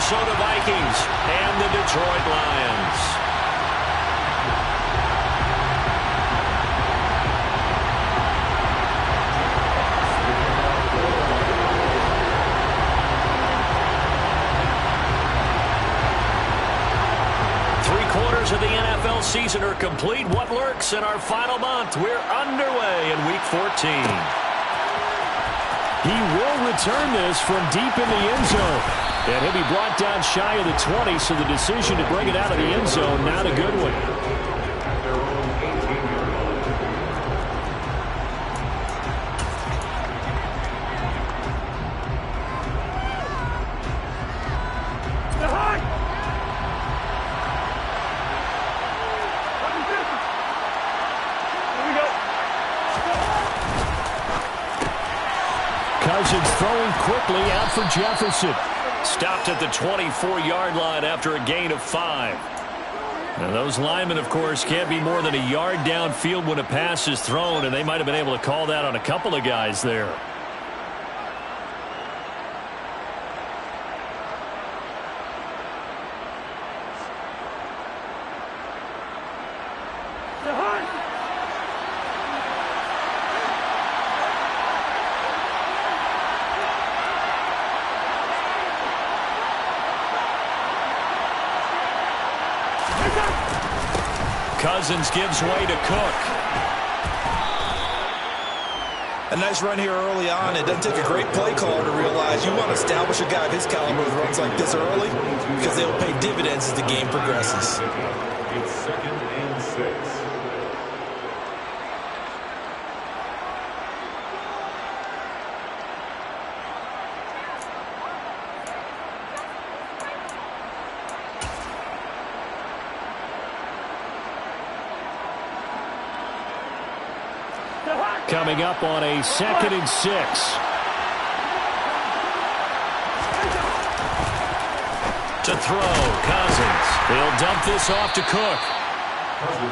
Minnesota Vikings and the Detroit Lions. Three-quarters of the NFL season are complete. What lurks in our final month? We're underway in Week 14. He will return this from deep in the end zone. And he'll be brought down shy of the 20, so the decision to bring it out of the end zone, not a good one. Cousins throwing quickly out for Jefferson. Stopped at the 24-yard line after a gain of 5. Now those linemen, of course, can't be more than a yard downfield when a pass is thrown, and they might have been able to call that on a couple of guys there. Cousins gives way to Cook. A nice run here early on. It doesn't take a great play caller to realize you want to establish a guy of his caliber with runs like this early because they'll pay dividends as the game progresses. It's 2nd and 6. Coming up on a 2nd and 6. To throw, Cousins. He'll dump this off to Cook.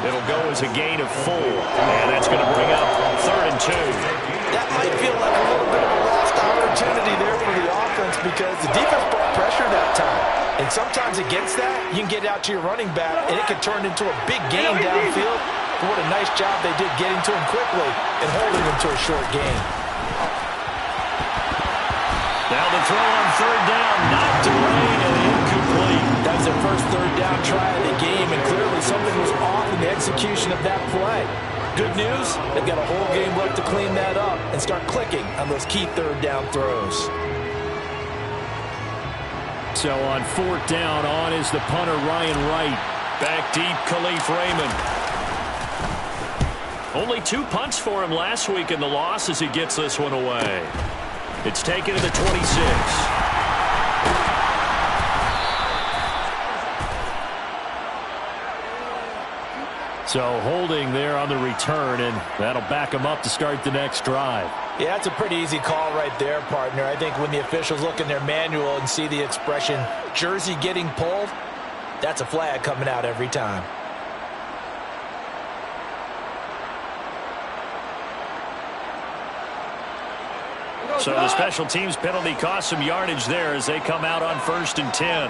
It'll go as a gain of 4. And that's going to bring up 3rd and 2. That might feel like a little bit of a lost opportunity there for the offense because the defense brought pressure that time. And sometimes against that, you can get out to your running back, and it can turn into a big game downfield. What a nice job they did getting to him quickly and holding him to a short gain. Now the throw on 3rd down, knocked away and incomplete. That was their first 3rd down try of the game, and clearly something was off in the execution of that play. Good news, they've got a whole game left to clean that up and start clicking on those key 3rd down throws. So on 4th down, on is the punter Ryan Wright. Back deep, Khalif Raymond. Only 2 punts for him last week in the loss as he gets this one away. It's taken to the 26. So holding there on the return, and that'll back him up to start the next drive. Yeah, that's a pretty easy call right there, partner. I think when the officials look in their manual and see the expression, jersey getting pulled, that's a flag coming out every time. So the special teams penalty cost some yardage there as they come out on 1st and 10.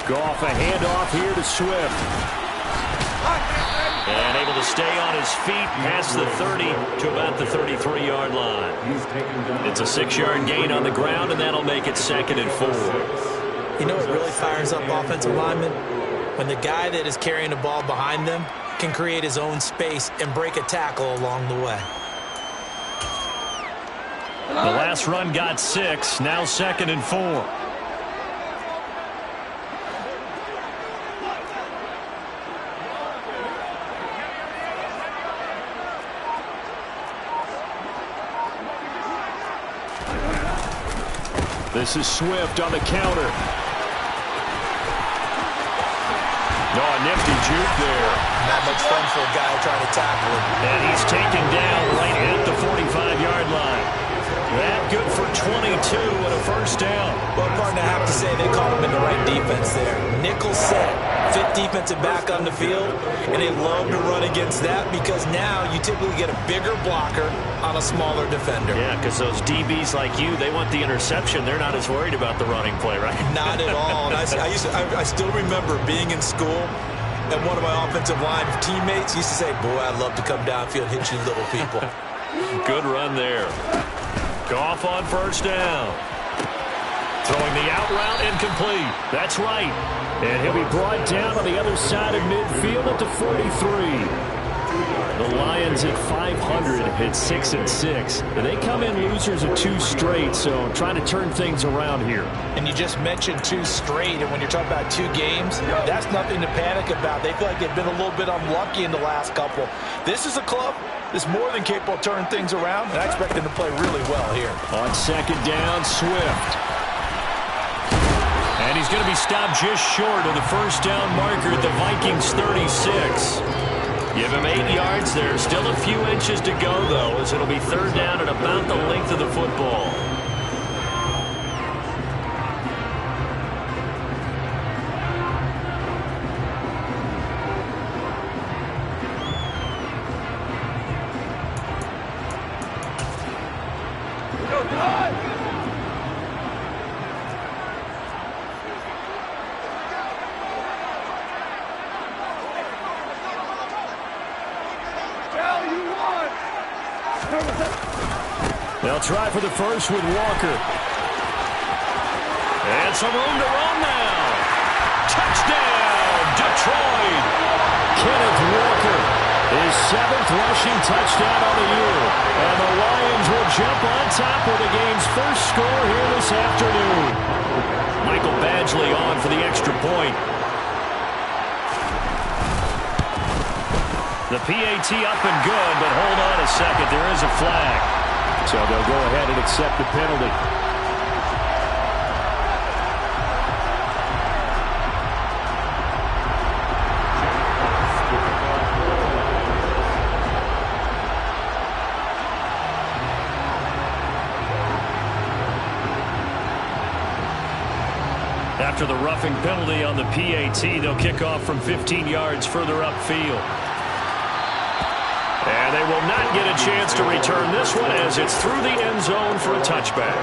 Goff, a handoff here to Swift. And able to stay on his feet past the 30 to about the 33-yard line. It's a 6-yard gain on the ground, and that'll make it 2nd and 4. You know what really fires up offensive linemen? When the guy that is carrying the ball behind them can create his own space and break a tackle along the way. The last run got 6, now 2nd and 4. This is Swift on the counter. No, a nifty juke there. Not much fun for a guy trying to tackle him. And he's taken down right at the 45-yard line. That good for 22 and a 1st down. Well, partner, I have to say they caught him in the right defense there. Nickel set. fifth defensive back on the field, and they love to run against that because now you typically get a bigger blocker on a smaller defender. Yeah, because those DBs like you, they want the interception. They're not as worried about the running play, right? Not at all. And I still remember being in school, and one of my offensive line teammates used to say, boy, I'd love to come downfield and hit you little people. Good run there. Goff on first down. Throwing the out route incomplete. That's right. And he'll be brought down on the other side of midfield at the 43. The Lions at 500 at 6-6. And they come in losers of 2 straight, so trying to turn things around here. And you just mentioned 2 straight, and when you're talking about 2 games, that's nothing to panic about. They feel like they've been a little bit unlucky in the last couple. This is a club that's more than capable of turning things around, and I expect them to play really well here. On second down, Swift. And he's going to be stopped just short of the first down marker at the Vikings 36. Give him 8 yards there. Still a few inches to go, though, as it'll be third down at about the length of the football. They'll try for the first with Walker. And some room to run now. Touchdown, Detroit. Kenneth Walker, his 7th rushing touchdown on the year. And the Lions will jump on top with the game's first score here this afternoon. Michael Badgley on for the extra point. The PAT up and good, but hold on a second. There is a flag. So they'll go ahead and accept the penalty. After the roughing penalty on the PAT, they'll kick off from 15 yards further upfield. And they will not get a chance to return this one as it's through the end zone for a touchback.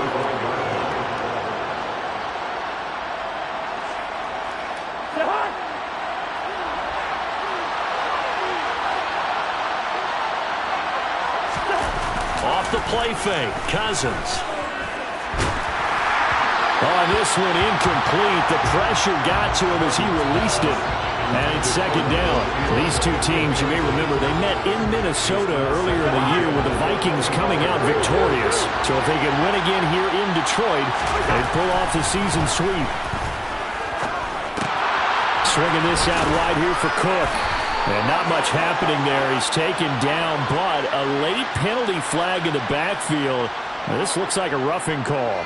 Off the play fake, Cousins. On this one, incomplete. The pressure got to him as he released it. And it's second down. These 2 teams, you may remember, they met in Minnesota earlier in the year with the Vikings coming out victorious. So if they can win again here in Detroit, they'd pull off the season sweep. Swinging this out wide here for Cook. And not much happening there. He's taken down, but a late penalty flag in the backfield. Now, this looks like a roughing call.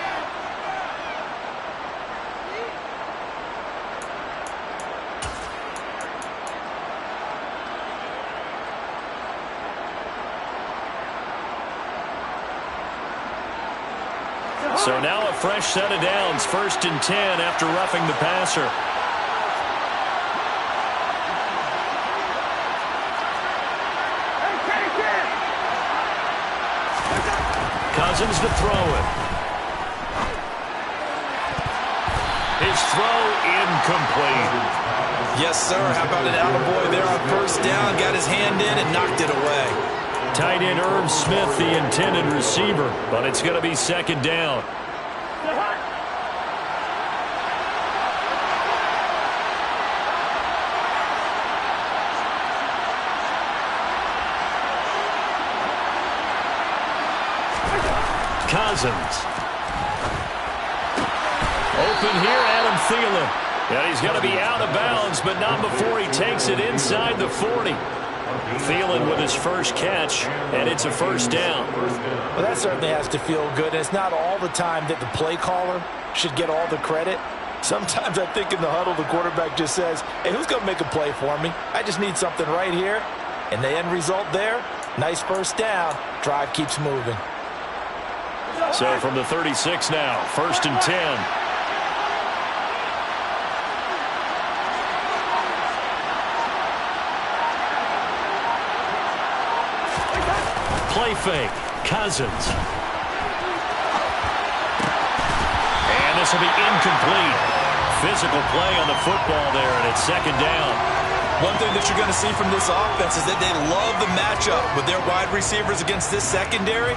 So now a fresh set of downs, 1st and 10 after roughing the passer. Cousins to throw it. His throw incomplete. Yes, sir. How about an attaboy there on first down? Got his hand in and knocked it away. Tight end Irv Smith, the intended receiver, but it's going to be second down. Cousins. Open here, Adam Thielen. And he's going to be out of bounds, but not before he takes it inside the 40. Thielen with his first catch, and it's a first down. Well, that certainly has to feel good. And it's not all the time that the play caller should get all the credit. Sometimes I think in the huddle, the quarterback just says, hey, who's going to make a play for me? I just need something right here. And the end result there, nice first down. Drive keeps moving. So from the 36 now, 1st and 10. play fake. Cousins. And this will be incomplete. Physical play on the football there, and it's second down. One thing that you're going to see from this offense is that they love the matchup with their wide receivers against this secondary.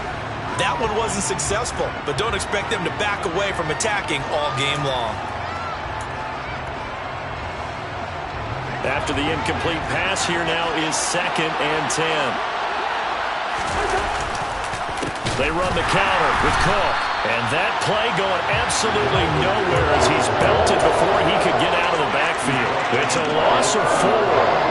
That one wasn't successful, but don't expect them to back away from attacking all game long. After the incomplete pass, here now is 2nd and 10. They run the counter with Cook. And that play going absolutely nowhere as he's belted before he could get out of the backfield. It's a loss of 4.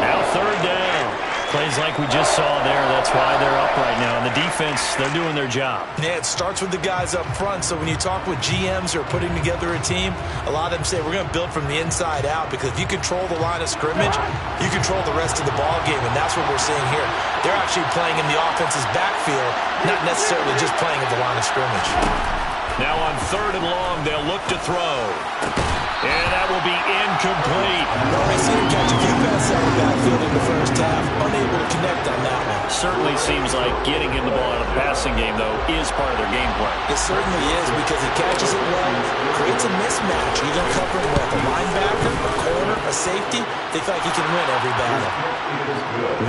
Now 3rd down. Plays like we just saw there. That's why they're up right now. And the defense, they're doing their job. Yeah, it starts with the guys up front. So when you talk with GMs who are putting together a team, a lot of them say we're going to build from the inside out, because if you control the line of scrimmage, you control the rest of the ball game, and that's what we're seeing here. They're actually playing in the offense's backfield, not necessarily just playing at the line of scrimmage. Now on 3rd and long, they'll look to throw. And that will be incomplete. I see him catch a few passes out of the backfield in the first half. Unable to connect on that one. Certainly seems like getting him the ball out of the passing game, though, is part of their game plan. It certainly is, because he catches it well, creates a mismatch. You're going to cover him with a linebacker, a corner, a safety. They feel like he can win every battle.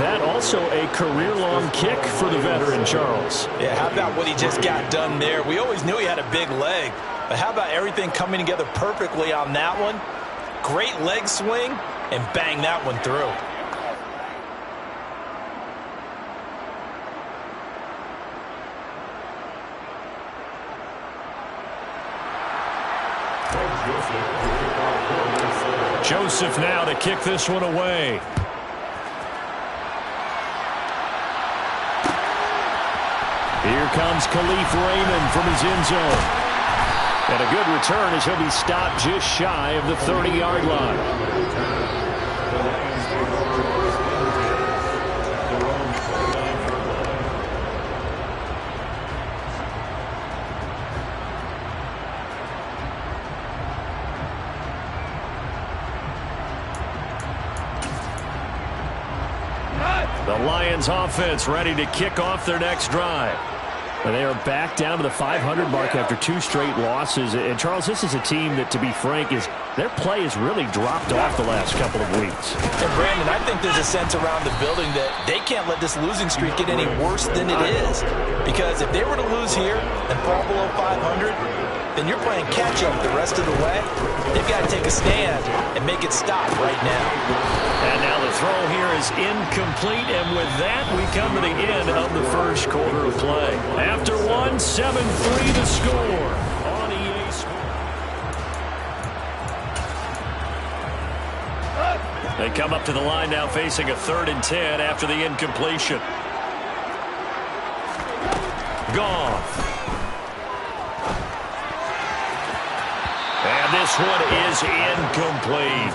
That also a career-long kick for the veteran, Charles. Yeah, how about what he just got done there? We always knew he had a big leg, but how about everything coming together perfectly on that one? Great leg swing, and bang that one through. Joseph now to kick this one away. Here comes Khalif Raymond from his end zone. And a good return as he'll be stopped just shy of the 30-yard line. The Lions offense ready to kick off their next drive. And they are back down to the 500 mark after 2 straight losses. And, Charles, this is a team that, to be frank, their play has really dropped off the last couple of weeks. And, Brandon, I think there's a sense around the building that they can't let this losing streak get any worse than it is. Because if they were to lose here and fall below 500, then you're playing catch-up the rest of the way. They've got to take a stand and make it stop right now. And now the throw here is incomplete, and with that, we come to the end of the first quarter of play. After one, 7-3 to score on EA Sports. They come up to the line now facing a 3rd and 10 after the incompletion. Goff. And this one is incomplete.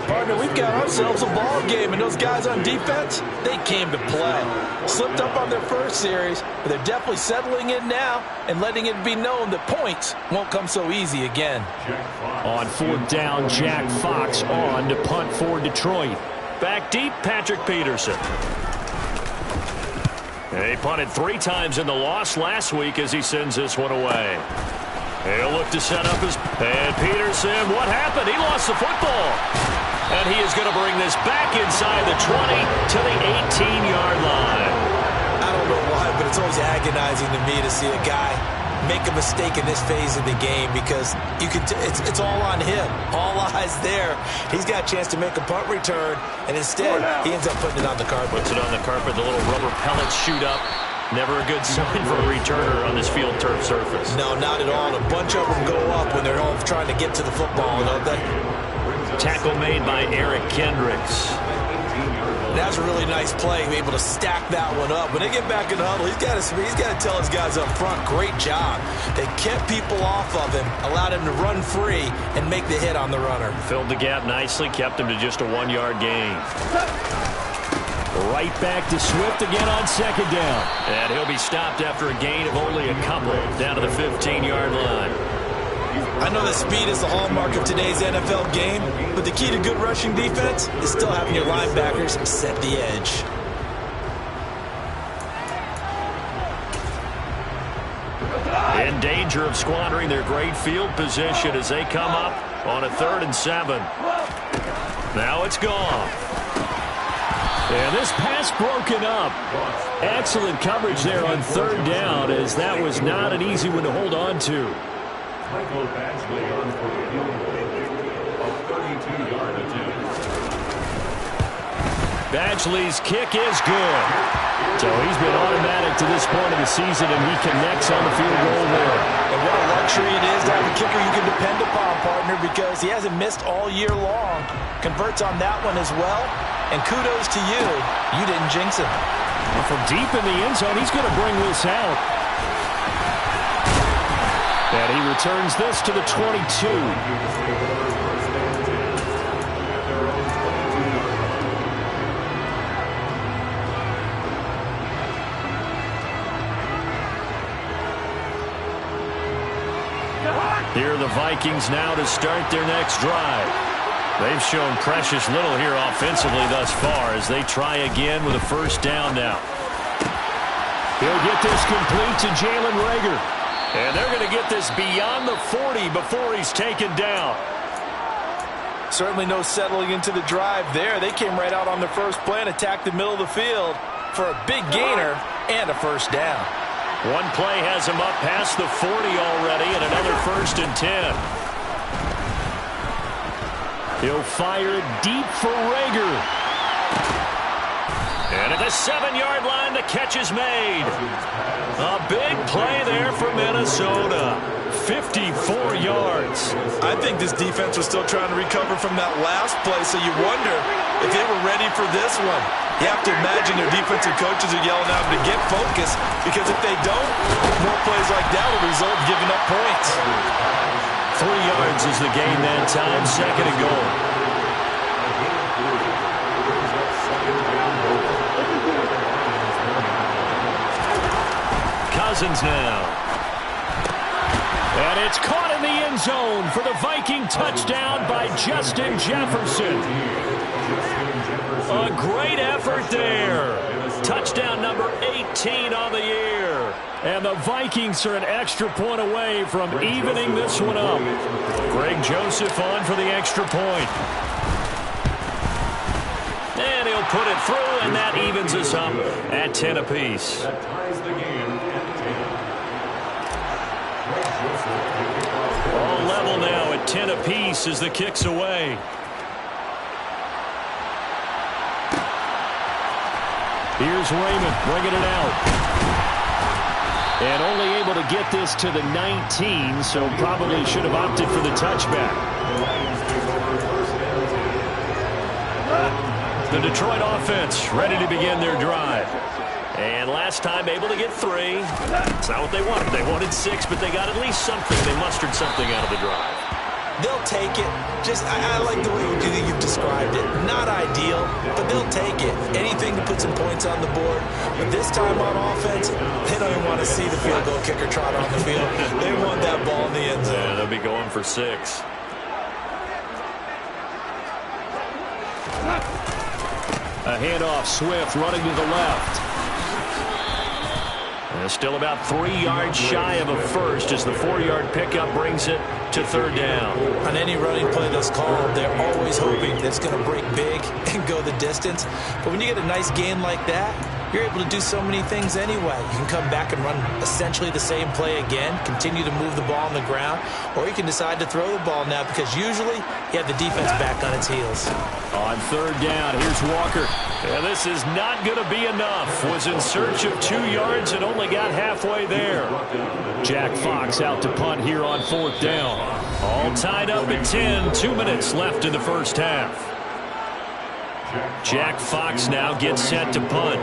Partner, we've got ourselves a ball game, and those guys on defense, they came to play. Slipped up on their first series, but they're definitely settling in now and letting it be known that points won't come so easy again. On 4th down, Jack Fox on to punt for Detroit. Back deep, Patrick Peterson. He punted 3 times in the loss last week as he sends this one away. He'll look to set up his... And Peterson, what happened? He lost the football. And he is going to bring this back inside the 20 to the 18-yard line. I don't know why, but it's always agonizing to me to see a guy make a mistake in this phase of the game, because you can it's all on him. All eyes there. He's got a chance to make a punt return, and instead he ends up putting it on the carpet. Puts it on the carpet. The little rubber pellets shoot up. Never a good sign for a returner on this field turf surface. No, not at all. A bunch of them go up when they're all trying to get to the football, don't they? Tackle made by Eric Kendricks. That's a really nice play, able to stack that one up. When they get back in the huddle, he's got to tell his guys up front, great job. They kept people off of him, allowed him to run free and make the hit on the runner. Filled the gap nicely, kept him to just a 1-yard gain. Right back to Swift again on 2nd down. And he'll be stopped after a gain of only a couple, down to the 15-yard line. I know that speed is the hallmark of today's NFL game, but the key to good rushing defense is still having your linebackers set the edge. In danger of squandering their great field position as they come up on a 3rd and 7. Now it's gone. And this pass broken up. Excellent coverage there on 3rd down, as that was not an easy one to hold on to. Michael Badgley on for the field goal. A 32-yard attempt. Badgley's kick is good. So he's been automatic to this point of the season, and he connects on the field goal there. And what a luxury it is to have a kicker you can depend upon, partner, because he hasn't missed all year long. Converts on that one as well. And kudos to you. You didn't jinx him. Well, from deep in the end zone, he's going to bring this out. And he returns this to the 22. Here are the Vikings now to start their next drive. They've shown precious little here offensively thus far as they try again with a 1st down now. He'll get this complete to Jalen Reagor. And they're going to get this beyond the 40 before he's taken down. Certainly no settling into the drive there. They came right out on the first play and attacked the middle of the field for a big gainer and a 1st down. One play has him up past the 40 already and another 1st and 10. He'll fire it deep for Reagor. And at the 7-yard line, the catch is made. A big play there for Minnesota. 54 yards. I think this defense was still trying to recover from that last play, so you wonder if they were ready for this one. You have to imagine their defensive coaches are yelling at them to get focused, because if they don't, more plays like that will result in giving up points. 3 yards is the gain that time. 2nd and goal. Cousins now. And it's caught in the end zone for the Viking touchdown by Justin Jefferson. A great effort there. Touchdown number 18 on the year. And the Vikings are an extra point away from evening this one up. Greg Joseph on for the extra point. And he'll put it through, and that evens us up at 10 apiece. That ties the game at 10. All level now at 10 apiece as the kick's away. Here's Raymond bringing it out. And only able to get this to the 19, so probably should have opted for the touchback. The Detroit offense ready to begin their drive. And last time able to get 3. It's not what they wanted. They wanted 6, but they got at least something. They mustered something out of the drive. They'll take it. I like the way you've described it. Not ideal, but they'll take it. Anything to put some points on the board. But this time on offense, they don't even want to see the field goal kicker trot on the field. They want that ball in the end zone. Yeah, they'll be going for 6. A handoff, Swift running to the left. And still about 3 yards shy of a first as the 4-yard pickup brings it to 3rd down. On any running play that's called, they're always hoping that it's going to break big and go the distance. But when you get a nice gain like that, you're able to do so many things anyway. You can come back and run essentially the same play again, continue to move the ball on the ground, or you can decide to throw the ball now because usually you have the defense back on its heels. On 3rd down, here's Walker. And this is not going to be enough. Was in search of 2 yards and only got halfway there. Jack Fox out to punt here on 4th down. All tied up at 10. 2 minutes left in the first half. Jack Fox now gets set to punt.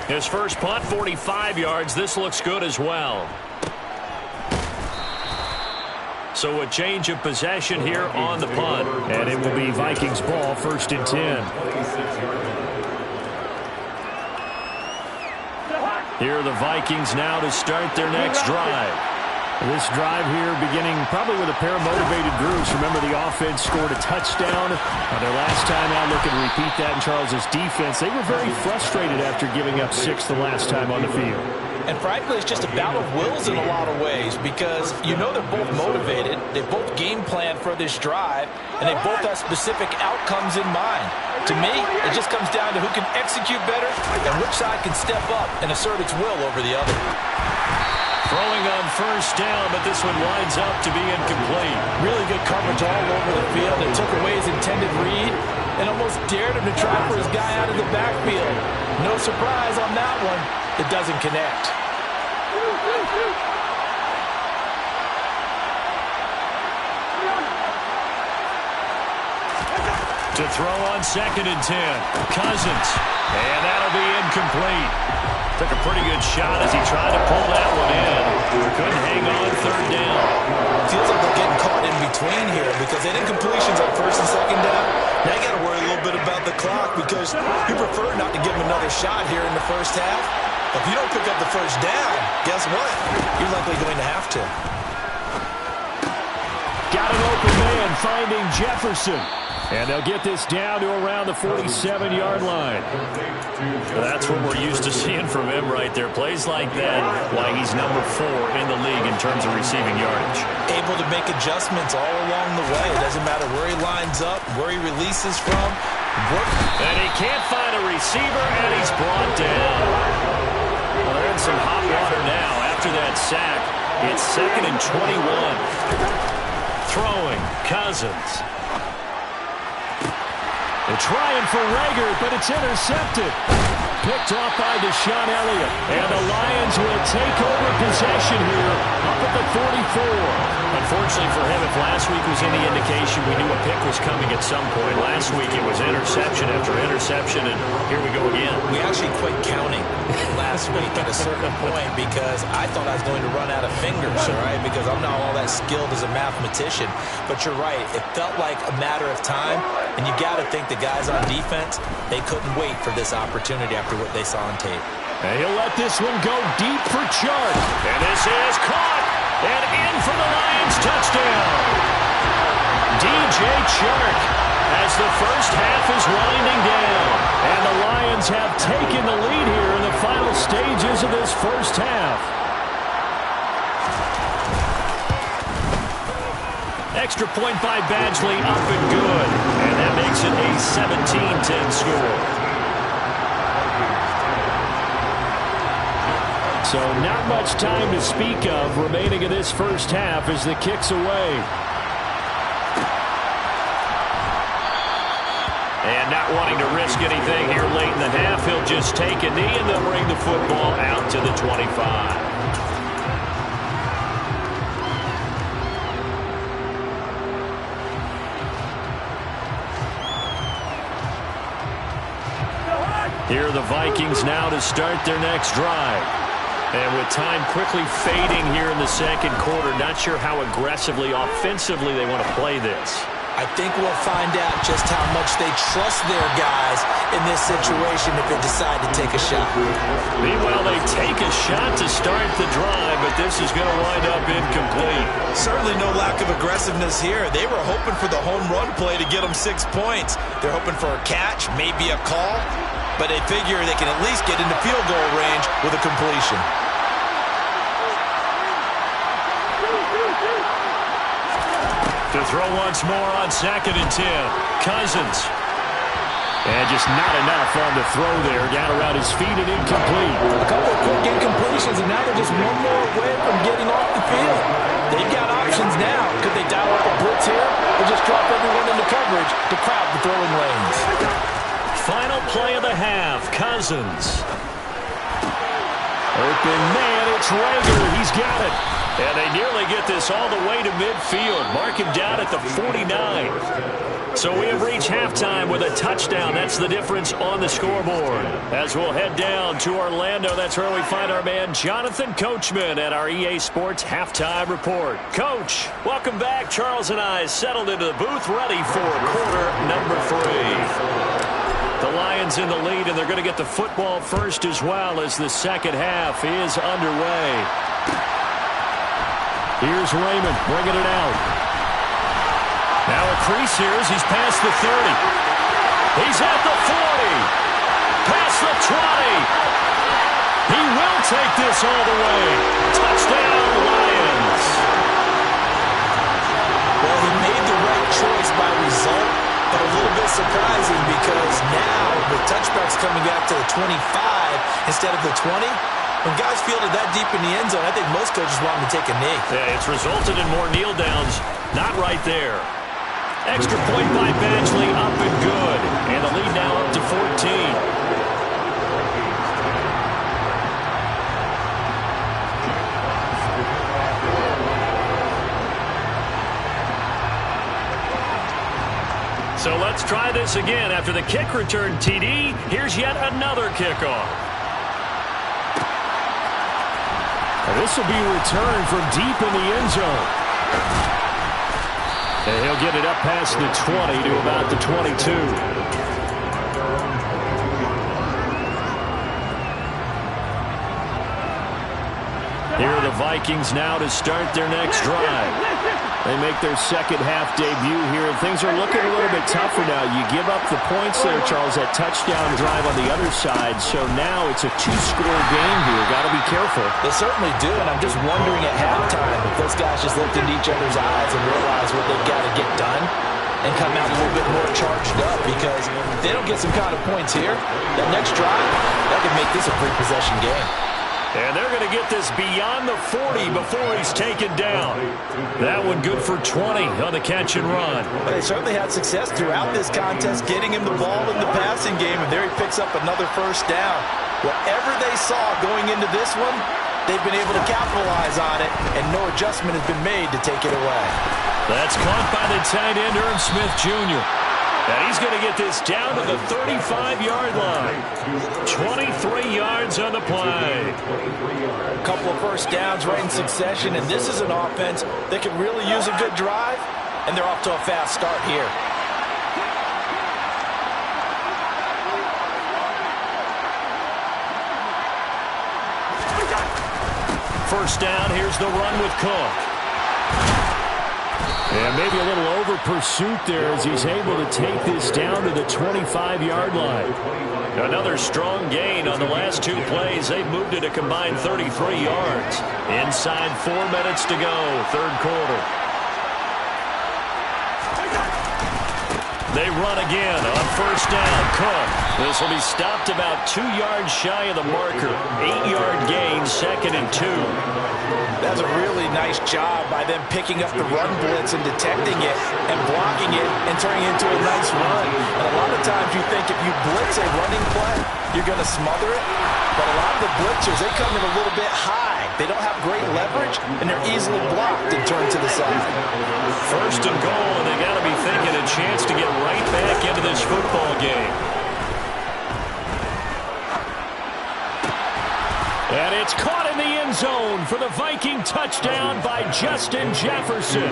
His first punt, 45 yards. This looks good as well. So a change of possession here on the punt. And it will be Vikings ball, 1st and 10. Here are the Vikings now to start their next drive. This drive here beginning probably with a pair of motivated groups. Remember, the offense scored a touchdown. Their last time out, looking to repeat that in Charles's defense. They were very frustrated after giving up 6 the last time on the field. And frankly, it's just a battle of wills in a lot of ways because you know they're both motivated. They both game plan for this drive, and they both have specific outcomes in mind. To me, it just comes down to who can execute better and which side can step up and assert its will over the other. Throwing on first down, but this one winds up to be incomplete. Really good coverage all over the field. It took away his intended read and almost dared him to try for his guy out of the backfield. No surprise on that one. It doesn't connect. To throw on 2nd and 10. Cousins. And that'll be incomplete. Took a pretty good shot as he tried to pull that one in. Couldn't hang on 3rd down. Feels like they're getting caught in between here because they did incompletions on 1st and 2nd down. Now you got to worry a little bit about the clock because you prefer not to give him another shot here in the first half. If you don't pick up the 1st down, guess what? You're likely going to have to. Got an open man finding Jefferson. And they'll get this down to around the 47-yard line. That's what we're used to seeing from him right there. Plays like that, why he's number 4 in the league in terms of receiving yardage. Able to make adjustments all along the way. It doesn't matter where he lines up, where he releases from. And he can't find a receiver, and he's brought down. Well, they're in some hot water now after that sack. It's 2nd and 21. Throwing, Cousins. They're trying for Rager, but it's intercepted. Picked off by Deshaun Elliott. And the Lions will take over possession here up at the 44. Unfortunately for him, if last week was any indication, we knew a pick was coming at some point. Last week it was interception after interception, and here we go again. We actually quit counting last week at a certain point because I thought I was going to run out of fingers, all right, because I'm not all that skilled as a mathematician. But you're right. It felt like a matter of time, and you got to think the guys on defense, they couldn't wait for this opportunity after what they saw on tape. And he'll let this one go deep for Chark. And this is caught. And in for the Lions touchdown. DJ Chark as the first half is winding down. And the Lions have taken the lead here in the final stages of this first half. Extra point by Badgley up and good. And that makes it a 17-10 score. So not much time to speak of remaining in this first half as the kick's away. And not wanting to risk anything here late in the half, he'll just take a knee and they'll bring the football out to the 25. Here are the Vikings now to start their next drive. And with time quickly fading here in the second quarter, not sure how aggressively, offensively they want to play this. I think we'll find out just how much they trust their guys in this situation if they decide to take a shot. Meanwhile, they take a shot to start the drive, but this is going to wind up incomplete. Certainly no lack of aggressiveness here. They were hoping for the home run play to get them 6 points. They're hoping for a catch, maybe a call, but they figure they can at least get into field goal range with a completion. To throw once more on 2nd and 10. Cousins. And just not enough on the throw there. Down around his feet and incomplete. A couple of quick incompletions, and now they're just one more away from getting off the field. They've got options now. Could they dial up a blitz here or just drop everyone into coverage to crowd the throwing lanes? Final play of the half. Cousins. Open man, it's Rager. He's got it. And they nearly get this all the way to midfield. Mark him down at the 49. So we have reached halftime with a touchdown. That's the difference on the scoreboard. As we'll head down to Orlando, that's where we find our man Jonathan Coachman at our EA Sports Halftime Report. Coach, welcome back. Charles and I settled into the booth ready for quarter number 3. The Lions in the lead, and they're going to get the football first as well as the second half is underway. Here's Raymond bringing it out. Now a crease here as he's past the 30. He's at the 40. Past the 20. He will take this all the way. Touchdown, Lions. Well, he made the right choice by result, but a little bit surprising because now the touchback's coming back to the 25 instead of the 20. When guys field it that deep in the end zone, I think most coaches want them to take a knee. Yeah, it's resulted in more kneel downs. Not right there. Extra point by Badgley, up and good. And the lead now up to 14. So let's try this again. After the kick return TD, here's yet another kickoff. This will be returned from deep in the end zone. And he'll get it up past the 20 to about the 22. Here are the Vikings now to start their next drive. They make their second half debut here, and things are looking a little bit tougher now. You give up the points there, Charles, that touchdown drive on the other side. So now it's a two-score game here. Got to be careful. They certainly do, and I'm just wondering at halftime if those guys just looked into each other's eyes and realized what they've got to get done and come out a little bit more charged up, because if they don't get some kind of points here, that next drive, that could make this a three-possession game. And they're going to get this beyond the 40 before he's taken down. That one good for 20 on the catch and run. But they certainly had success throughout this contest, getting him the ball in the passing game, and there he picks up another first down. Whatever they saw going into this one, they've been able to capitalize on it, and no adjustment has been made to take it away. That's caught by the tight end, Irv Smith Jr. And he's going to get this down to the 35-yard line. 23 yards on the play. A couple of first downs right in succession, and this is an offense that could really use a good drive, and they're off to a fast start here. First down, here's the run with Cook. And maybe a little over pursuit there as he's able to take this down to the 25-yard line. Another strong gain on the last two plays. They've moved it a combined 33 yards. Inside 4 minutes to go, third quarter. They run again on first down. Cook. This will be stopped about 2 yards shy of the marker. 8-yard gain, second and 2. That's a really nice job by them picking up the run blitz and detecting it and blocking it and turning it into a nice run. And a lot of times you think if you blitz a running play, you're going to smother it. But a lot of the blitzers, they come in a little bit high. They don't have great leverage, and they're easily blocked and turned to the side. First and goal, and they got to be thinking a chance to get right back into this football game. And it's caught in the end zone for the Viking touchdown by Justin Jefferson. A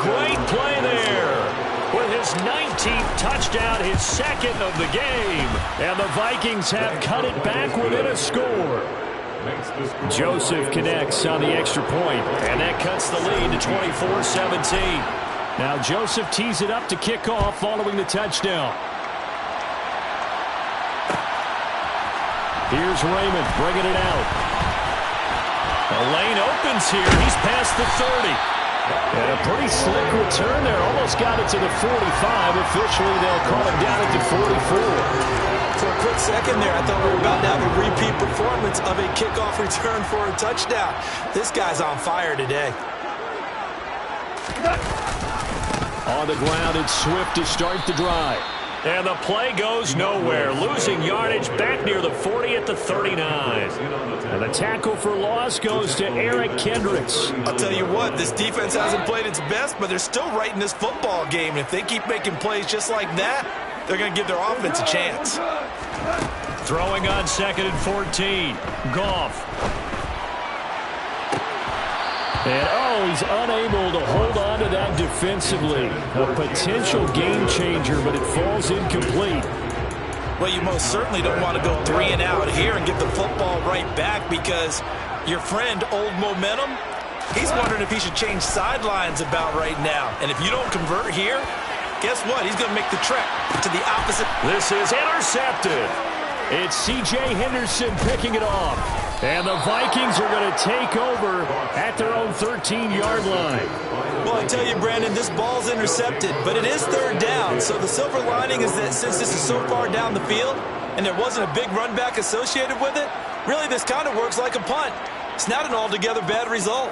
great play there. With his 19th touchdown, his second of the game. And the Vikings have cut it back within a score. Joseph connects on the extra point. And that cuts the lead to 24-17. Now Joseph tees it up to kick off following the touchdown. Here's Raymond bringing it out. The lane opens here. He's past the 30. And a pretty slick return there. Almost got it to the 45. Officially, they'll call him down at the 44. For a quick second there, I thought we were about to have a repeat performance of a kickoff return for a touchdown. This guy's on fire today. On the ground, it's Swift to start the drive. And the play goes nowhere. Losing yardage back near the 40 at the 39. And the tackle for loss goes to Eric Kendricks. I'll tell you what, this defense hasn't played its best, but they're still right in this football game. And if they keep making plays just like that, they're going to give their offense a chance. Throwing on second and 14. Goff. And, he's unable to hold on to that defensively. A potential game changer, but it falls incomplete. Well, you most certainly don't want to go 3 and out here and get the football right back, because Your friend, Old Momentum, he's wondering if he should change sidelines about right now. And if you don't convert here, guess what? He's going to make the trek to the opposite. This is intercepted. It's C.J. Henderson picking it off. And the Vikings are going to take over at their own 13-yard line. Well, I tell you, Brandon, this ball's intercepted, but it is third down. So the silver lining is that since this is so far down the field and there wasn't a big run back associated with it, really this kind of works like a punt. It's not an altogether bad result.